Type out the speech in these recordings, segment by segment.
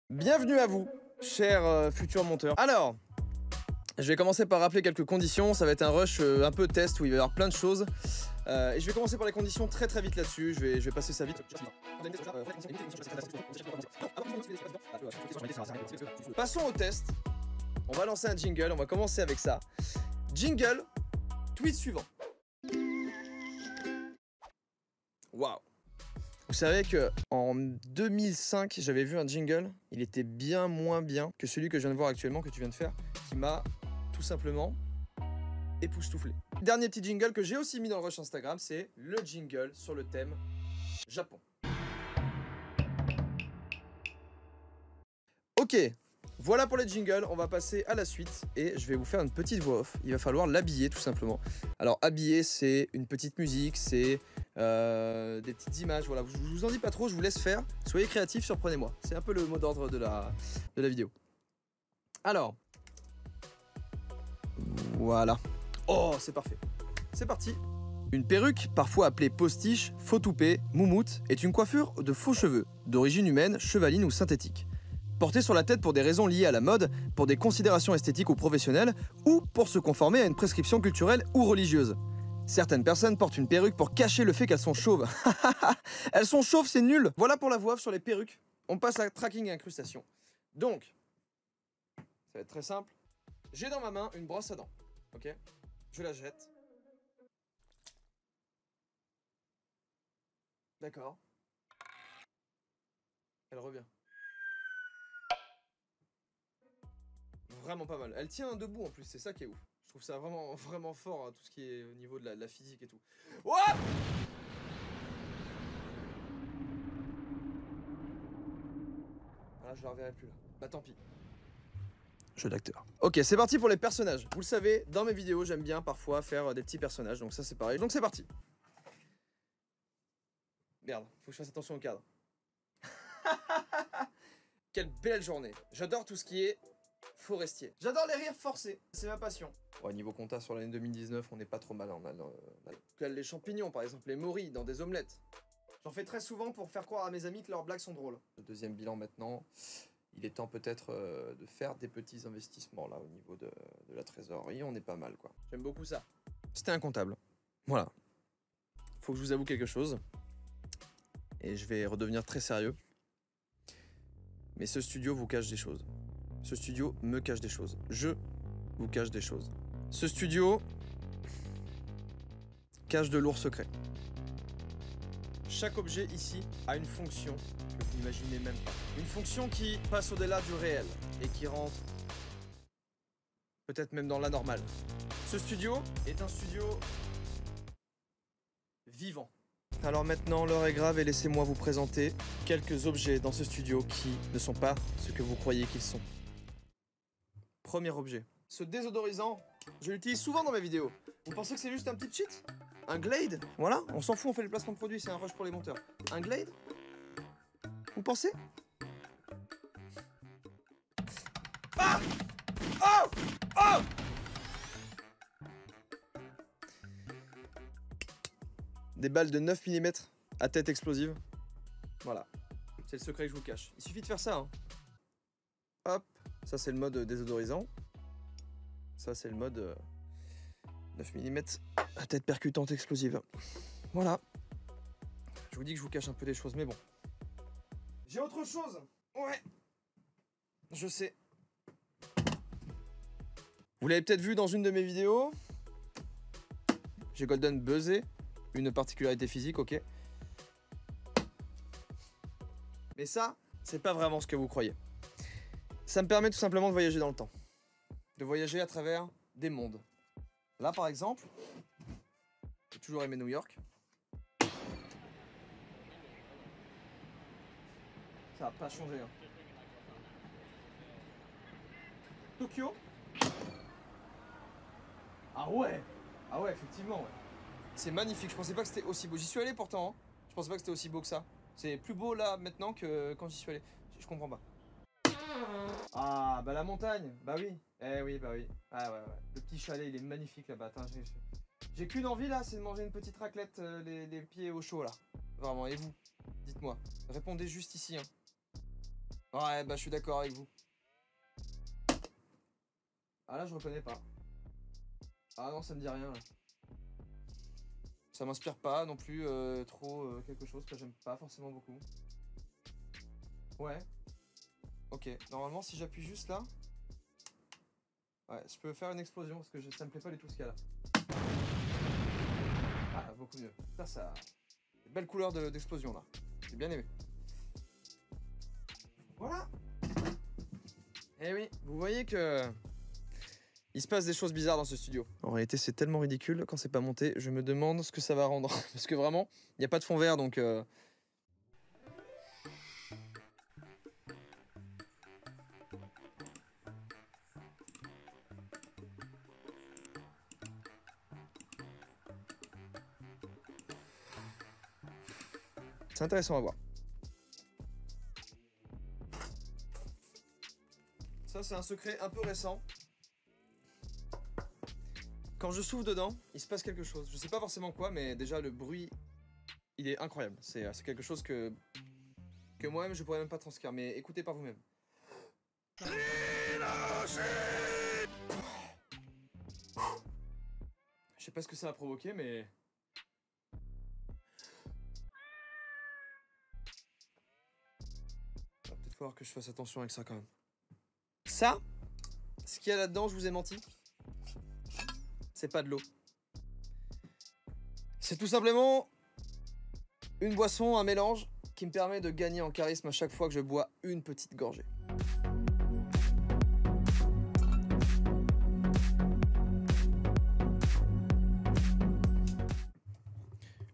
Bienvenue à vous, chers futurs monteurs. Alors, je vais commencer par rappeler quelques conditions. Ça va être un rush un peu test où il va y avoir plein de choses. Et je vais commencer par les conditions très vite là-dessus. Je vais passer ça vite. Passons au test. On va lancer un jingle. On va commencer avec ça. Jingle, tweet suivant. Waouh! Vous savez que en 2005, j'avais vu un jingle, il était bien moins bien que celui que je viens de voir actuellement, que tu viens de faire, qui m'a tout simplement époustouflé. Dernier petit jingle que j'ai aussi mis dans le rush Instagram, c'est le jingle sur le thème Japon. Ok, voilà pour les jingles, on va passer à la suite et je vais vous faire une petite voix off. Il va falloir l'habiller tout simplement. Alors habiller, c'est une petite musique, c'est des petites images, voilà. Je vous en dis pas trop, je vous laisse faire. Soyez créatifs, surprenez-moi. C'est un peu le mot d'ordre de la vidéo. Alors, voilà. Oh, c'est parfait. C'est parti. Une perruque, parfois appelée postiche, faux toupet, moumoute, est une coiffure de faux cheveux, d'origine humaine, chevaline ou synthétique. Portée sur la tête pour des raisons liées à la mode, pour des considérations esthétiques ou professionnelles, ou pour se conformer à une prescription culturelle ou religieuse. Certaines personnes portent une perruque pour cacher le fait qu'elles sont chauves. Elles sont chauves, c'est nul. Voilà pour la voix off sur les perruques. On passe à tracking et incrustation. Donc, ça va être très simple. J'ai dans ma main une brosse à dents. Ok? Je la jette. D'accord. Elle revient. Vraiment pas mal. Elle tient debout en plus, c'est ça qui est ouf. Je trouve ça vraiment fort, hein, tout ce qui est au niveau de la physique et tout. What? Ah, je la reverrai plus là. Bah tant pis. Jeu d'acteur. Ok, c'est parti pour les personnages. Vous le savez, dans mes vidéos, j'aime bien parfois faire des petits personnages, donc ça c'est pareil. Donc c'est parti. Merde, faut que je fasse attention au cadre. Quelle belle journée. J'adore tout ce qui est forestier. J'adore les rires forcés, c'est ma passion. Ouais, niveau compta sur l'année 2019, on n'est pas trop mal. Les champignons, par exemple, les moris dans des omelettes. J'en fais très souvent pour faire croire à mes amis que leurs blagues sont drôles. Le deuxième bilan maintenant, il est temps peut-être de faire des petits investissements là au niveau de la trésorerie. On est pas mal quoi. J'aime beaucoup ça. C'était un comptable. Voilà. Faut que je vous avoue quelque chose. Et je vais redevenir très sérieux. Mais ce studio vous cache des choses. Ce studio me cache des choses. Je vous cache des choses. Ce studio cache de lourds secrets. Chaque objet ici a une fonction que vous n'imaginez même pas. Une fonction qui passe au-delà du réel et qui rentre peut-être même dans l'anormal. Ce studio est un studio vivant. Alors maintenant, l'heure est grave et laissez-moi vous présenter quelques objets dans ce studio qui ne sont pas ce que vous croyez qu'ils sont. Premier objet. Ce désodorisant, je l'utilise souvent dans mes vidéos. Vous pensez que c'est juste un petit cheat? Un Glade? Voilà, on s'en fout, on fait le placement de produit, c'est un rush pour les monteurs. Un Glade? Vous pensez? Ah! Oh! Oh! Des balles de 9 mm à tête explosive. Voilà, c'est le secret que je vous cache. Il suffit de faire ça, hein. Hop, ça c'est le mode désodorisant. Ça c'est le mode 9 mm à tête percutante explosive. Voilà. Je vous dis que je vous cache un peu des choses, mais bon. J'ai autre chose. Ouais. Je sais. Vous l'avez peut-être vu dans une de mes vidéos. J'ai golden buzzé. Une particularité physique, ok. Mais ça, c'est pas vraiment ce que vous croyez. Ça me permet tout simplement de voyager dans le temps. De voyager à travers des mondes. Là, par exemple, j'ai toujours aimé New York. Ça n'a pas changé, hein. Tokyo. Ah ouais! Ah ouais, effectivement, ouais. C'est magnifique, je pensais pas que c'était aussi beau. J'y suis allé pourtant, hein. Je pensais pas que c'était aussi beau que ça. C'est plus beau là, maintenant, que quand j'y suis allé. Je comprends pas. Ah, bah la montagne, bah oui. Eh oui, bah oui. Ah ouais, ouais. Le petit chalet, il est magnifique là-bas. J'ai qu'une envie là, c'est de manger une petite raclette, les pieds au chaud là. Vraiment, et vous? Dites-moi. Répondez juste ici, hein. Ouais, bah je suis d'accord avec vous. Ah là, je reconnais pas. Ah non, ça me dit rien là. Ça m'inspire pas non plus trop quelque chose que j'aime pas forcément beaucoup. Ouais. Ok, normalement si j'appuie juste là, ouais, je peux faire une explosion parce que ça me plaît pas du tout ce qu'il y a là. Ah, beaucoup mieux. Ça, belle couleur d'explosion là. J'ai bien aimé. Voilà. Eh oui, vous voyez que il se passe des choses bizarres dans ce studio. En réalité, c'est tellement ridicule quand c'est pas monté. Je me demande ce que ça va rendre parce que vraiment, il n'y a pas de fond vert donc. C'est intéressant à voir. Ça, c'est un secret un peu récent. Quand je souffle dedans, il se passe quelque chose. Je sais pas forcément quoi, mais déjà le bruit, il est incroyable. C'est quelque chose que moi-même je pourrais même pas transcrire. Mais écoutez par vous-même. Je sais pas ce que ça a provoqué, mais va peut-être falloir que je fasse attention avec ça quand même. Ça, ce qu'il y a là-dedans, je vous ai menti. C'est pas de l'eau. C'est tout simplement une boisson, un mélange qui me permet de gagner en charisme à chaque fois que je bois une petite gorgée.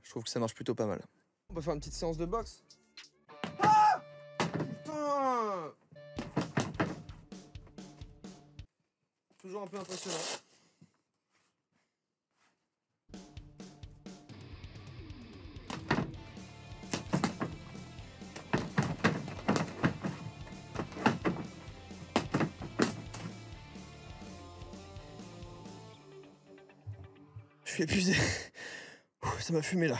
Je trouve que ça marche plutôt pas mal. On peut faire une petite séance de boxe. Ah putain! Toujours un peu impressionnant. Je suis épuisé. Ça m'a fumé là.